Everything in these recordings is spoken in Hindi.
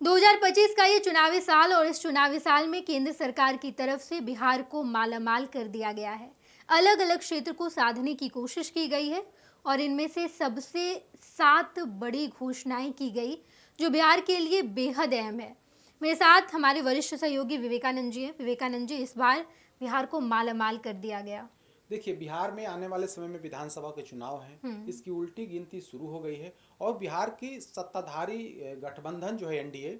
2025 का ये चुनावी साल और इस चुनावी साल में केंद्र सरकार की तरफ से बिहार को मालामाल कर दिया गया है। अलग अलग क्षेत्र को साधने की कोशिश की गई है और इनमें से सबसे 7 बड़ी घोषणाएं की गई जो बिहार के लिए बेहद अहम है। मेरे साथ हमारे वरिष्ठ सहयोगी विवेकानंद जी हैं। विवेकानंद जी, इस बार बिहार को मालामाल कर दिया गया। देखिए, बिहार में आने वाले समय में विधानसभा के चुनाव हैं। इसकी उल्टी गिनती शुरू हो गई है और बिहार की सत्ताधारी गठबंधन जो है एनडीए,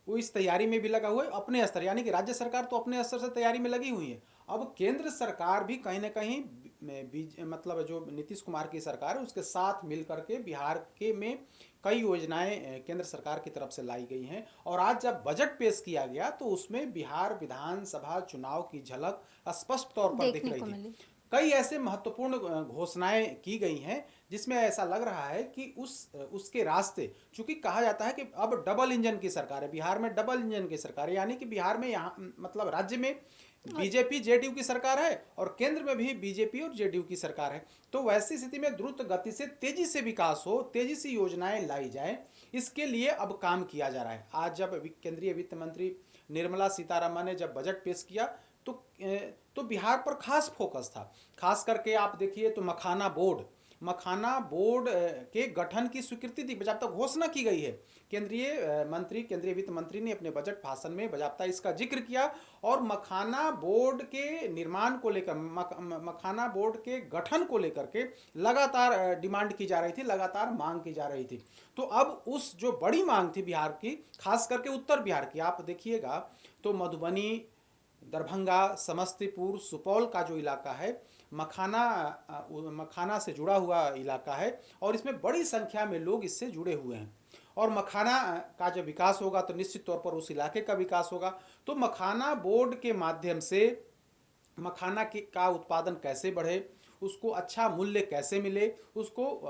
वो इस तैयारी में भी लगा हुआ है अपने स्तर, यानी कि राज्य सरकार तो अपने स्तर से तैयारी में लगी हुई है। अब केंद्र सरकार भी कहीं ना कहीं मतलब जो नीतीश कुमार की सरकार है उसके साथ मिल करके बिहार के में कई योजनाएं केंद्र सरकार की तरफ से लाई गई हैं। और आज जब बजट पेश किया गया तो उसमें बिहार विधानसभा चुनाव की झलक स्पष्ट तौर पर दिख देखने रही को थी। मिली। कई ऐसे महत्वपूर्ण घोषणाएं की गई हैं जिसमें ऐसा लग रहा है कि उसके रास्ते, चूंकि कहा जाता है कि अब डबल इंजन की सरकार है, बिहार में डबल इंजन की सरकार है, यानी कि बिहार में यहाँ मतलब राज्य में बीजेपी जेडीयू की सरकार है और केंद्र में भी बीजेपी और जेडीयू की सरकार है। तो वैसी स्थिति में द्रुत गति से तेजी से विकास हो, तेजी से योजनाएं लाई जाए, इसके लिए अब काम किया जा रहा है। आज जब केंद्रीय वित्त मंत्री निर्मला सीतारमण ने जब बजट पेश किया तो बिहार पर खास फोकस था। खास करके आप देखिए तो मखाना बोर्ड के गठन की स्वीकृति दी, बजाबता घोषणा की गई है। केंद्रीय वित्त मंत्री ने अपने बजट भाषण में बजाबता इसका जिक्र किया और मखाना बोर्ड के निर्माण को लेकर, मखाना बोर्ड के गठन को लेकर के लगातार डिमांड की जा रही थी, लगातार मांग की जा रही थी। तो अब उस जो बड़ी मांग थी बिहार की, खास करके उत्तर बिहार की, आप देखिएगा तो मधुबनी, दरभंगा, समस्तीपुर, सुपौल का जो इलाका है, मखाना से जुड़ा हुआ इलाका है और इसमें बड़ी संख्या में लोग इससे जुड़े हुए हैं। और मखाना का जब विकास होगा तो निश्चित तौर पर उस इलाके का विकास होगा। तो मखाना बोर्ड के माध्यम से मखाना का उत्पादन कैसे बढ़े, उसको अच्छा मूल्य कैसे मिले, उसको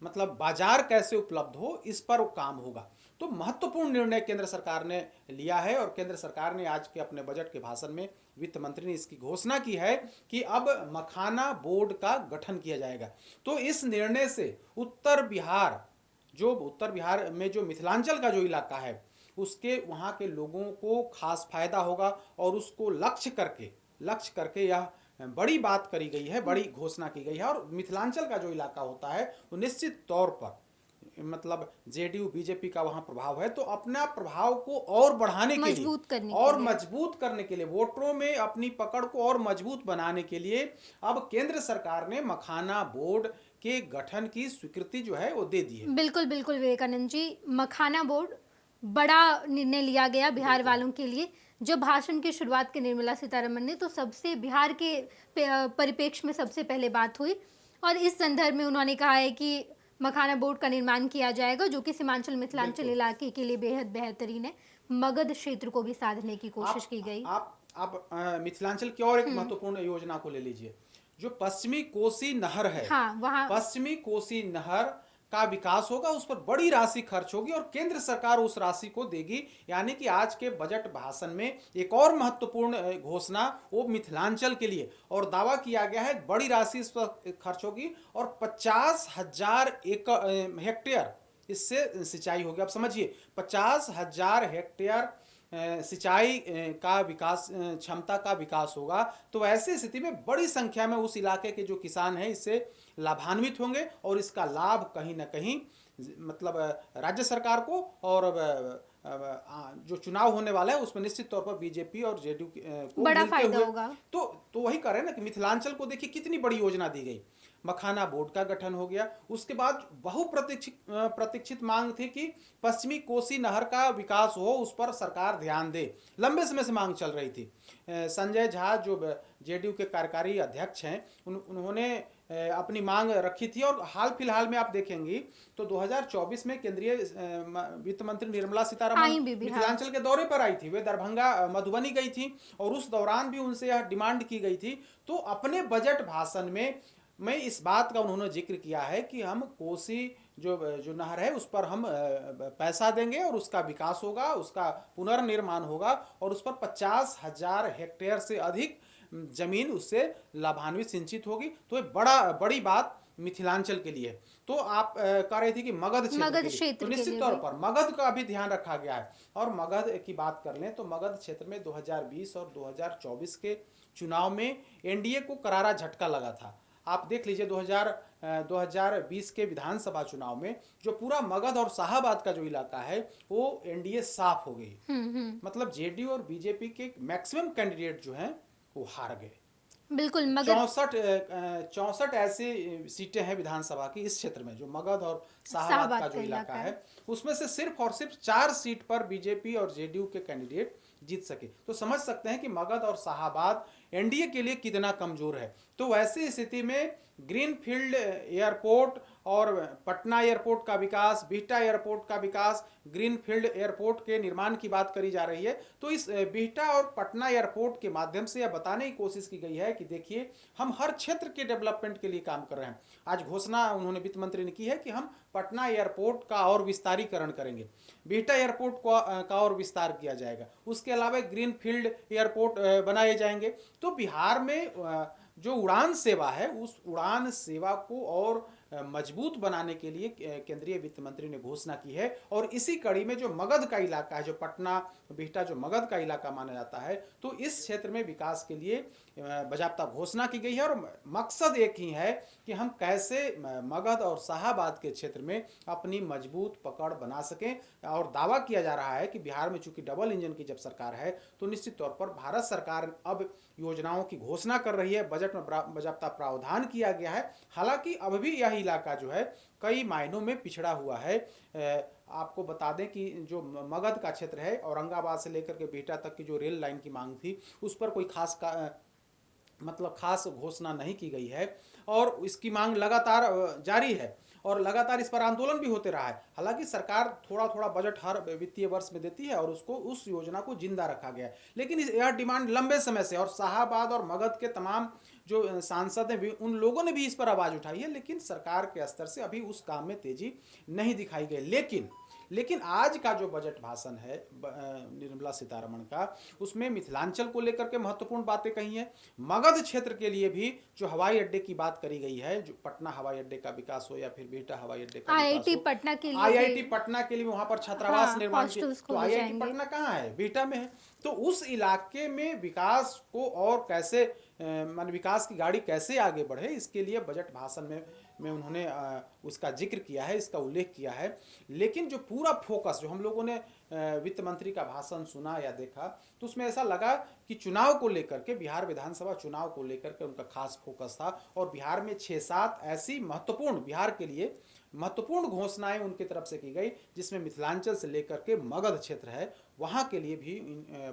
मतलब बाजार कैसे उपलब्ध हो, इस पर काम होगा। तो महत्वपूर्ण निर्णय केंद्र सरकार ने लिया है और केंद्र सरकार ने आज के अपने बजट के भाषण में वित्त मंत्री ने इसकी घोषणा की है कि अब मखाना बोर्ड का गठन किया जाएगा। तो इस निर्णय से उत्तर बिहार में जो मिथिलांचल का जो इलाका है उसके वहाँ के लोगों को खास फायदा होगा और उसको लक्ष्य करके यह बड़ी बात करी गई है, बड़ी घोषणा की गई है। और मिथिलांचल का जो इलाका होता है वो निश्चित तौर पर मतलब जेडीयू बीजेपी का वहां प्रभाव है, तो अपना प्रभाव को और बढ़ाने के लिए और मजबूत करने के लिए, वोटरों में अपनी पकड़ को और मजबूत बनाने के लिए अब केंद्र सरकार ने मखाना बोर्ड के गठन की स्वीकृति जो है वो दे दी है। बिल्कुल बिल्कुल विवेकानंद जी, मखाना बोर्ड बड़ा निर्णय लिया गया बिहार वालों के लिए। जब भाषण की शुरुआत की निर्मला सीतारमण ने, तो सबसे बिहार के परिप्रेक्ष्य में सबसे पहले बात हुई और इस संदर्भ में उन्होंने कहा है कि मखाना बोर्ड का निर्माण किया जाएगा जो कि सीमांचल मिथिलांचल इलाके के लिए बेहद बेहतरीन है। मगध क्षेत्र को भी साधने की कोशिश की गई। आप मिथिलांचल की और एक महत्वपूर्ण योजना को ले लीजिए, जो पश्चिमी कोसी नहर है। हाँ, वहाँ पश्चिमी कोसी नहर का विकास होगा, उस पर बड़ी राशि खर्च होगी और केंद्र सरकार उस राशि को देगी। यानी कि आज के बजट भाषण में एक और महत्वपूर्ण घोषणा वो मिथिलांचल के लिए, और दावा किया गया है बड़ी राशि इस पर खर्च होगी और 50,000 हेक्टेयर इससे सिंचाई होगी। आप समझिए 50,000 हेक्टेयर सिंचाई का विकास, क्षमता का विकास होगा। तो ऐसी स्थिति में बड़ी संख्या में उस इलाके के जो किसान हैं इससे लाभान्वित होंगे और इसका लाभ कहीं ना कहीं मतलब राज्य सरकार को और जो चुनाव होने वाला है उसमें निश्चित तौर पर बीजेपी और जेडीयू को बड़ा मिलते फायदा हुए। होगा। तो वही कह रहे हैं ना कि मिथिलांचल को देखिए कितनी बड़ी योजना दी गई। मखाना बोर्ड का गठन हो गया, उसके बाद प्रतीक्षित मांग थी कि पश्चिमी कोसी नहर का विकास हो, उस पर सरकार ध्यान दे। लंबे समय से मांग चल रही थी। संजय झा जो जेडीयू के कार्यकारी अध्यक्ष हैं उन्होंने अपनी मांग रखी थी और हाल फिलहाल में आप देखेंगे तो 2024 में केंद्रीय वित्त मंत्री निर्मला सीतारमण मिथिलांचल के दौरे पर आई थी। वे दरभंगा, मधुबनी गई थी और उस दौरान भी उनसे यह डिमांड की गई थी। तो अपने बजट भाषण में इस बात का उन्होंने जिक्र किया है कि हम कोसी जो नहर है उस पर हम पैसा देंगे और उसका विकास होगा, उसका पुनर्निर्माण होगा और उस पर 50,000 हेक्टेयर से अधिक जमीन उससे लाभान्वित सिंचित होगी। तो ये बड़ी बात मिथिलांचल के लिए। तो आप कह रही थी कि मगध क्षेत्र मगध के लिए, क्षेत्र तो के निश्चित लिए तौर भी। पर मगध का भी ध्यान रखा गया है। और मगध की बात कर लें तो मगध क्षेत्र में 2020 और 2024 के चुनाव में एनडीए को करारा झटका लगा था। आप देख लीजिए 2020 के विधानसभा चुनाव में जो पूरा मगध और शाहाबाद का जो इलाका है वो एनडीए साफ हो गई। मतलब जेडीयू और बीजेपी के मैक्सिमम कैंडिडेट जो हैं वो हार गए। बिल्कुल मगध 64 ऐसी सीटें हैं विधानसभा की इस क्षेत्र में, जो मगध और शाहाबाद का शाहबाद जो का इलाका इलाका है। है, उसमें से सिर्फ और सिर्फ 4 सीट पर बीजेपी और जेडीयू के कैंडिडेट जीत सके। तो समझ सकते हैं कि मगध और शाहाबाद एनडीए के लिए कितना कमजोर है। तो वैसी स्थिति में ग्रीनफील्ड एयरपोर्ट और पटना एयरपोर्ट का विकास, बिहटा एयरपोर्ट का विकास, ग्रीनफील्ड एयरपोर्ट के निर्माण की बात करी जा रही है। तो इस बिहटा और पटना एयरपोर्ट के माध्यम से यह बताने की कोशिश की गई है कि देखिए हम हर क्षेत्र के डेवलपमेंट के लिए काम कर रहे हैं। आज घोषणा उन्होंने वित्त मंत्री ने की है कि हम पटना एयरपोर्ट का और विस्तारीकरण करेंगे, बिहटा एयरपोर्ट का और विस्तार किया जाएगा, उसके अलावा ग्रीनफील्ड एयरपोर्ट बनाए जाएंगे। तो बिहार में जो उड़ान सेवा है उस उड़ान सेवा को और मजबूत बनाने के लिए केंद्रीय वित्त मंत्री ने घोषणा की है। और इसी कड़ी में जो मगध का इलाका है, जो पटना बिहटा जो मगध का इलाका माना जाता है, तो इस क्षेत्र में विकास के लिए बाकायदा घोषणा की गई है। और मकसद एक ही है कि हम कैसे मगध और शाहाबाद के क्षेत्र में अपनी मजबूत पकड़ बना सकें। और दावा किया जा रहा है कि बिहार में चूंकि डबल इंजन की जब सरकार है तो निश्चित तौर पर भारत सरकार अब योजनाओं की घोषणा कर रही है, बजट में बाकायदा प्रावधान किया गया है। हालांकि अब भी यह इलाका जो है कई मायनों में पिछड़ा हुआ है। आपको बता दें कि जो मगध का क्षेत्र है, औरंगाबाद से लेकर के बिहटा तक की जो रेल लाइन की मांग थी उस पर कोई खास घोषणा नहीं की गई है। और इसकी मांग लगातार जारी है और लगातार इस पर आंदोलन भी होते रहा है। हालांकि सरकार थोड़ा थोड़ा बजट हर वित्तीय वर्ष में देती है और उस योजना को जिंदा रखा गया है। लेकिन यह डिमांड लंबे समय से, और शाहाबाद और मगध के तमाम जो सांसद हैं उन लोगों ने भी इस पर आवाज उठाई है, लेकिन सरकार के स्तर से अभी उस काम में तेजी नहीं दिखाई गई। लेकिन आज का जो बजट भाषण है निर्मला सीतारमण का, उसमें मिथिलांचल को लेकर के महत्वपूर्ण बातें कही हैं। मगध क्षेत्र के लिए भी जो हवाई अड्डे की बात करी गई है, जो पटना हवाई अड्डे का विकास हो या फिर बिहटा हवाई अड्डे का विकास आईआईटी हो, पटना के लिए आईआईटी पटना के लिए वहां पर छात्रावास निर्माण के, हॉस्टल्स तो खोले आईआईटी जाएंगे। पटना कहाँ है? बिहटा में है। तो उस इलाके में विकास को और कैसे मान विकास की गाड़ी कैसे आगे बढ़े, इसके लिए बजट भाषण में उन्होंने उसका जिक्र किया है, इसका उल्लेख किया है। लेकिन जो पूरा फोकस जो हम लोगों ने वित्त मंत्री का भाषण सुना या देखा, तो उसमें ऐसा लगा कि चुनाव को लेकर के, बिहार विधानसभा चुनाव को लेकर के उनका खास फोकस था। और बिहार में 6-7 ऐसी महत्वपूर्ण, बिहार के लिए महत्वपूर्ण घोषणाएं उनकी तरफ से की गई, जिसमें मिथिलांचल से लेकर के मगध क्षेत्र है वहां के लिए भी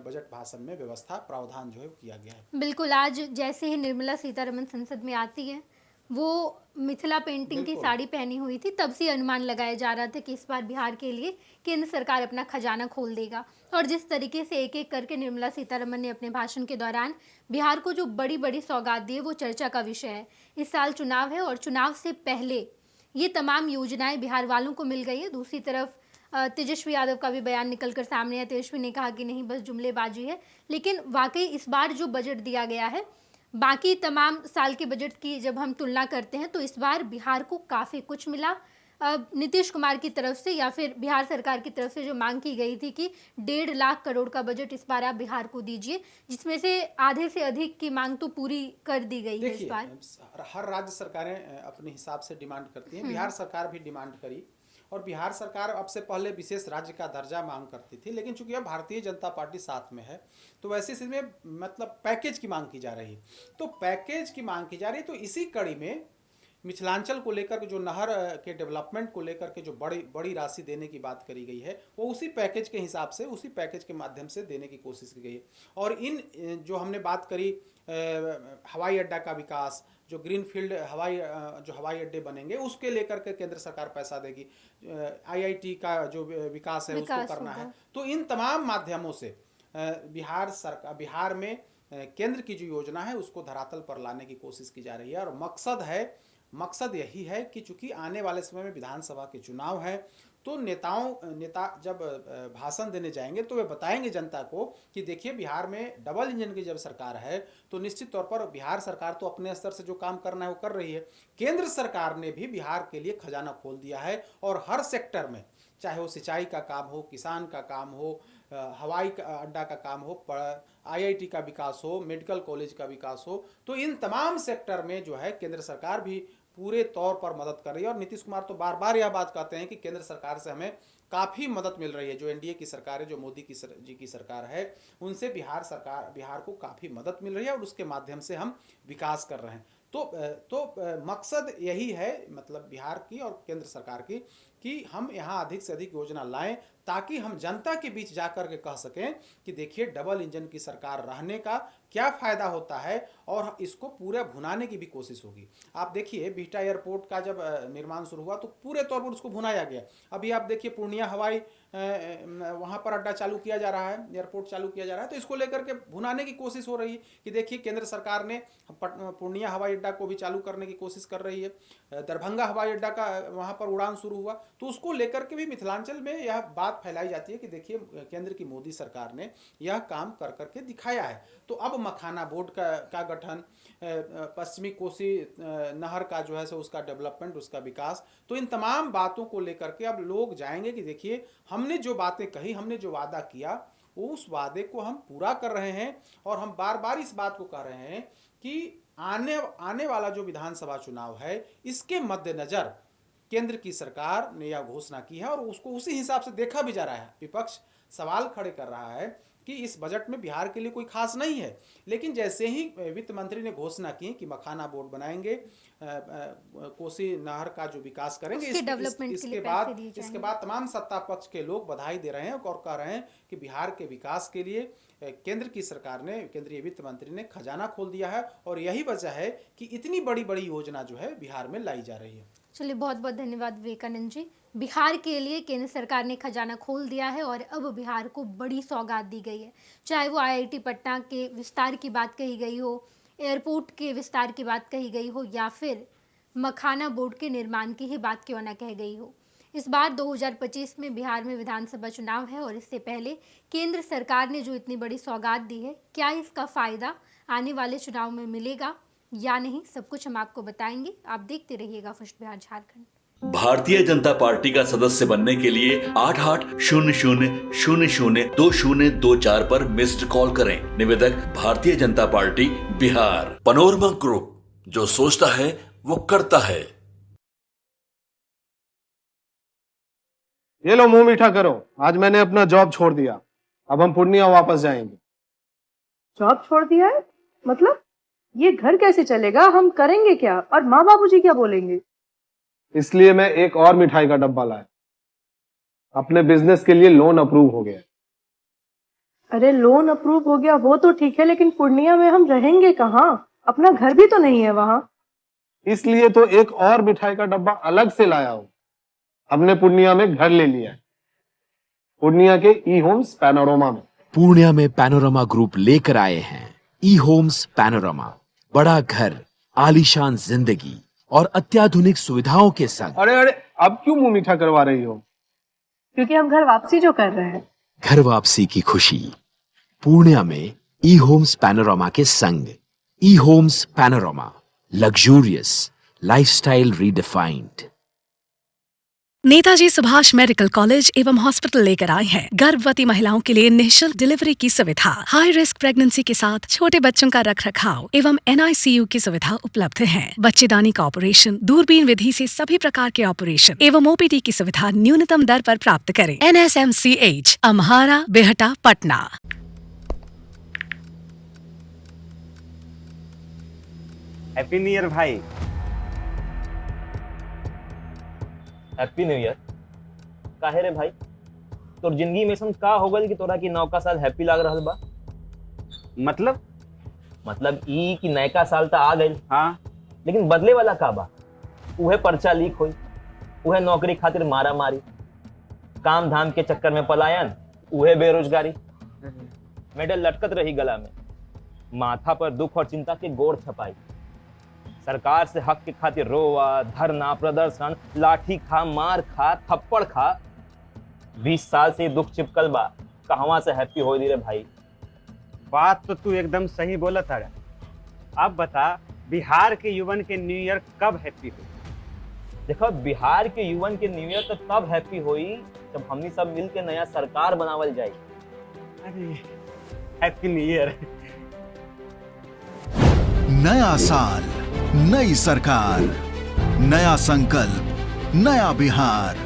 बजट भाषण में व्यवस्था प्रावधान जो है किया गया है। बिल्कुल, आज जैसे ही निर्मला सीतारमण संसद में आती है, वो मिथिला पेंटिंग की बिल्कुल। साड़ी पहनी हुई थी। तब से अनुमान लगाया जा रहा था कि इस बार बिहार के लिए केंद्र सरकार अपना खजाना खोल देगा। और जिस तरीके से एक एक करके निर्मला सीतारमण ने अपने भाषण के दौरान बिहार को जो बड़ी बड़ी सौगात दी है, वो चर्चा का विषय है। इस साल चुनाव है और चुनाव से पहले ये तमाम योजनाएं बिहार वालों को मिल गई है। दूसरी तरफ तेजस्वी यादव का भी बयान निकल कर सामने आया। तेजस्वी ने कहा कि नहीं, बस जुमलेबाजी है। लेकिन वाकई इस बार जो बजट दिया गया है, बाकी तमाम साल के बजट की जब हम तुलना करते हैं, तो इस बार बिहार को काफ़ी कुछ मिला। नीतीश कुमार की तरफ से या फिर बिहार सरकार की तरफ से जो मांग की गई थी कि 1.5 लाख करोड़ का बजट इस बार आप बिहार को दीजिए, जिसमें से आधे से अधिक की मांग तो पूरी कर दी गई है इस देखिए, बार। हर राज्य सरकारें अपने हिसाब से डिमांड करती हैं। बिहार सरकार भी डिमांड करी और बिहार सरकार अब से पहले विशेष राज्य का दर्जा मांग करती थी, लेकिन चूंकि अब भारतीय जनता पार्टी साथ में है तो वैसे स्थिति में मतलब पैकेज की मांग की जा रही है। तो पैकेज की मांग की जा रही है, तो इसी कड़ी में मिथिलांचल को लेकर के जो नहर के डेवलपमेंट को लेकर के जो बड़ी बड़ी राशि देने की बात करी गई है, वो उसी पैकेज के हिसाब से, उसी पैकेज के माध्यम से देने की कोशिश की गई है। और इन जो हमने बात करी हवाई अड्डा का विकास, जो ग्रीनफील्ड जो हवाई अड्डे बनेंगे उसके लेकर के केंद्र सरकार पैसा देगी, आईआईटी का जो विकास है उसको करना है। तो इन तमाम माध्यमों से बिहार में केंद्र की जो योजना है उसको धरातल पर लाने की कोशिश की जा रही है। और मकसद यही है कि चूंकि आने वाले समय में विधानसभा के चुनाव है, तो नेता जब भाषण देने जाएंगे तो वे बताएंगे जनता को कि देखिए बिहार में डबल इंजन की जब सरकार है तो निश्चित तौर पर बिहार सरकार तो अपने स्तर से जो काम करना है वो कर रही है। केंद्र सरकार ने भी बिहार के लिए खजाना खोल दिया है और हर सेक्टर में, चाहे वो सिंचाई का काम हो, किसान का काम हो, हवाई अड्डा का काम हो, IIT का विकास हो, मेडिकल कॉलेज का विकास हो, तो इन तमाम सेक्टर में जो है केंद्र सरकार भी पूरे तौर पर मदद कर रही है। और नीतीश कुमार तो बार बार यह बात कहते हैं कि केंद्र सरकार से हमें काफ़ी मदद मिल रही है। जो NDA की सरकार है, जो मोदी जी की सरकार है, उनसे बिहार को काफ़ी मदद मिल रही है और उसके माध्यम से हम विकास कर रहे हैं। तो मकसद यही है, मतलब बिहार की और केंद्र सरकार की, कि हम यहाँ अधिक से अधिक योजना लाएं ताकि हम जनता के बीच जाकर के कह सकें कि देखिए डबल इंजन की सरकार रहने का क्या फ़ायदा होता है और इसको पूरा भुनाने की भी कोशिश होगी। आप देखिए बिहटा एयरपोर्ट का जब निर्माण शुरू हुआ तो पूरे तौर पर उसको भुनाया गया। अभी आप देखिए पूर्णिया हवाई वहाँ पर अड्डा चालू किया जा रहा है, एयरपोर्ट चालू किया जा रहा है, तो इसको लेकर के भुनाने की कोशिश हो रही है कि देखिए केंद्र सरकार ने पूर्णिया हवाई अड्डा को भी चालू करने की कोशिश कर रही है। दरभंगा हवाई अड्डा का वहाँ पर उड़ान शुरू हुआ, तो उसको लेकर के भी मिथिलांचल में यह बात फैलाई जाती है कि देखिए केंद्र की मोदी सरकार ने यह काम कर करके दिखाया है। तो अब मखाना बोर्ड का गठन, पश्चिमी कोसी नहर का जो है सो उसका डेवलपमेंट, उसका विकास, तो इन तमाम बातों को लेकर के अब लोग जाएंगे कि देखिए हमने जो बातें कही, हमने जो वादा किया, उस वादे को हम पूरा कर रहे हैं। और हम बार बार इस बात को कह रहे हैं कि आने वाला जो विधानसभा चुनाव है, इसके मद्देनजर केंद्र की सरकार ने यह घोषणा की है और उसको उसी हिसाब से देखा भी जा रहा है। विपक्ष सवाल खड़े कर रहा है कि इस बजट में बिहार के लिए कोई खास नहीं है, लेकिन जैसे ही वित्त मंत्री ने घोषणा की कि मखाना बोर्ड बनाएंगे, कोसी नहर का जो विकास करेंगे, इसके बाद तमाम सत्ता पक्ष के लोग बधाई दे रहे हैं और कह रहे हैं कि बिहार के विकास के लिए केंद्र की सरकार ने, केंद्रीय वित्त मंत्री ने खजाना खोल दिया है और यही वजह है कि इतनी बड़ी बड़ी योजना जो है बिहार में लाई जा रही है। चलिए, बहुत बहुत धन्यवाद विवेकानंद जी। बिहार के लिए केंद्र सरकार ने खजाना खोल दिया है और अब बिहार को बड़ी सौगात दी गई है, चाहे वो IIT पटना के विस्तार की बात कही गई हो, एयरपोर्ट के विस्तार की बात कही गई हो, या फिर मखाना बोर्ड के निर्माण की ही बात क्यों ना कह गई हो। इस बार 2025 में बिहार में विधानसभा चुनाव है और इससे पहले केंद्र सरकार ने जो इतनी बड़ी सौगात दी है, क्या इसका फ़ायदा आने वाले चुनाव में मिलेगा या नहीं, सब कुछ हम आपको बताएंगे। आप देखते रहिएगा फर्स्ट बिहार झारखंड। भारतीय जनता पार्टी का सदस्य बनने के लिए 8800002024 पर मिस्ड कॉल करें। निवेदक Bharatiya Janata party Bihar. Panorama group, जो सोचता है वो करता है। ये लो, मुंह मीठा करो, आज मैंने अपना जॉब छोड़ दिया, अब हम पूर्णिया वापस जाएंगे। जॉब छोड़ दिया है? मतलब ये घर कैसे चलेगा, हम करेंगे क्या और माँ बाबूजी क्या बोलेंगे? इसलिए मैं एक और मिठाई का डब्बा लाया, अपने बिजनेस के लिए लोन अप्रूव हो गया। अरे लोन अप्रूव हो गया वो तो ठीक है, लेकिन पूर्णिया में हम रहेंगे कहाँ? अपना घर भी तो नहीं है वहाँ। इसलिए तो एक और मिठाई का डब्बा अलग से लाया हूँ। हमने पूर्णिया में घर ले लिया है, पूर्णिया के E-Homes पैनोरमा में। पूर्णिया में पैनोरमा ग्रुप लेकर आए हैं E-Homes पैनोरमा। बड़ा घर, आलीशान जिंदगी और अत्याधुनिक सुविधाओं के संग। अरे अब क्यों मुंह मीठा करवा रही हो? क्योंकि हम घर वापसी जो कर रहे हैं। घर वापसी की खुशी पूर्णिया में E-Homes पैनोरमा के संग। E-Homes panorama, luxurious lifestyle redefined. Netaji Subhash medical college एवं हॉस्पिटल लेकर आए हैं गर्भवती महिलाओं के लिए निःशुल्क डिलीवरी की सुविधा। हाई रिस्क प्रेगनेंसी के साथ छोटे बच्चों का रखरखाव एवं NICU की सुविधा उपलब्ध है। बच्चेदानी का ऑपरेशन, दूरबीन विधि से सभी प्रकार के ऑपरेशन एवं OPD की सुविधा न्यूनतम दर पर प्राप्त करें। NSMCH, Amhara, Bihta, Patna. Happy new year भाई। Happy new year. काहे रे भाई, तोर जिंदगी में ऐसा का हो गल कि तोरा की नौका साल हैप्पी लाग रहल बा? मतलब ई कि नयका साल तो आ गइल, हाँ, लेकिन बदले वाला का बा? उहे पर्चा लीक होई, उहे नौकरी खातिर मारा मारी, काम धाम के चक्कर में पलायन, उहे बेरोजगारी, मेडल लटकत रही गला में, माथा पर दुख और चिंता के गोर छपाई, सरकार से हक के खातिर रोवा, धरना, प्रदर्शन, लाठी खा, मार खा, थप्पड़ खा, 20 साल से दुख चिपकल बा, कहवा से हैप्पी हो रे भाई। बात तो तू एकदम सही बोला था। अब बता, बिहार के युवन के न्यू ईयर कब हैप्पी हुई? देखो, बिहार के युवन के न्यू ईयर तो तब हैप्पी हुई जब हमनी सब मिल के नया सरकार बनावल जाए। अरे हैप्पी न्यू ईयर। नया साल, नई सरकार, नया संकल्प, नया बिहार।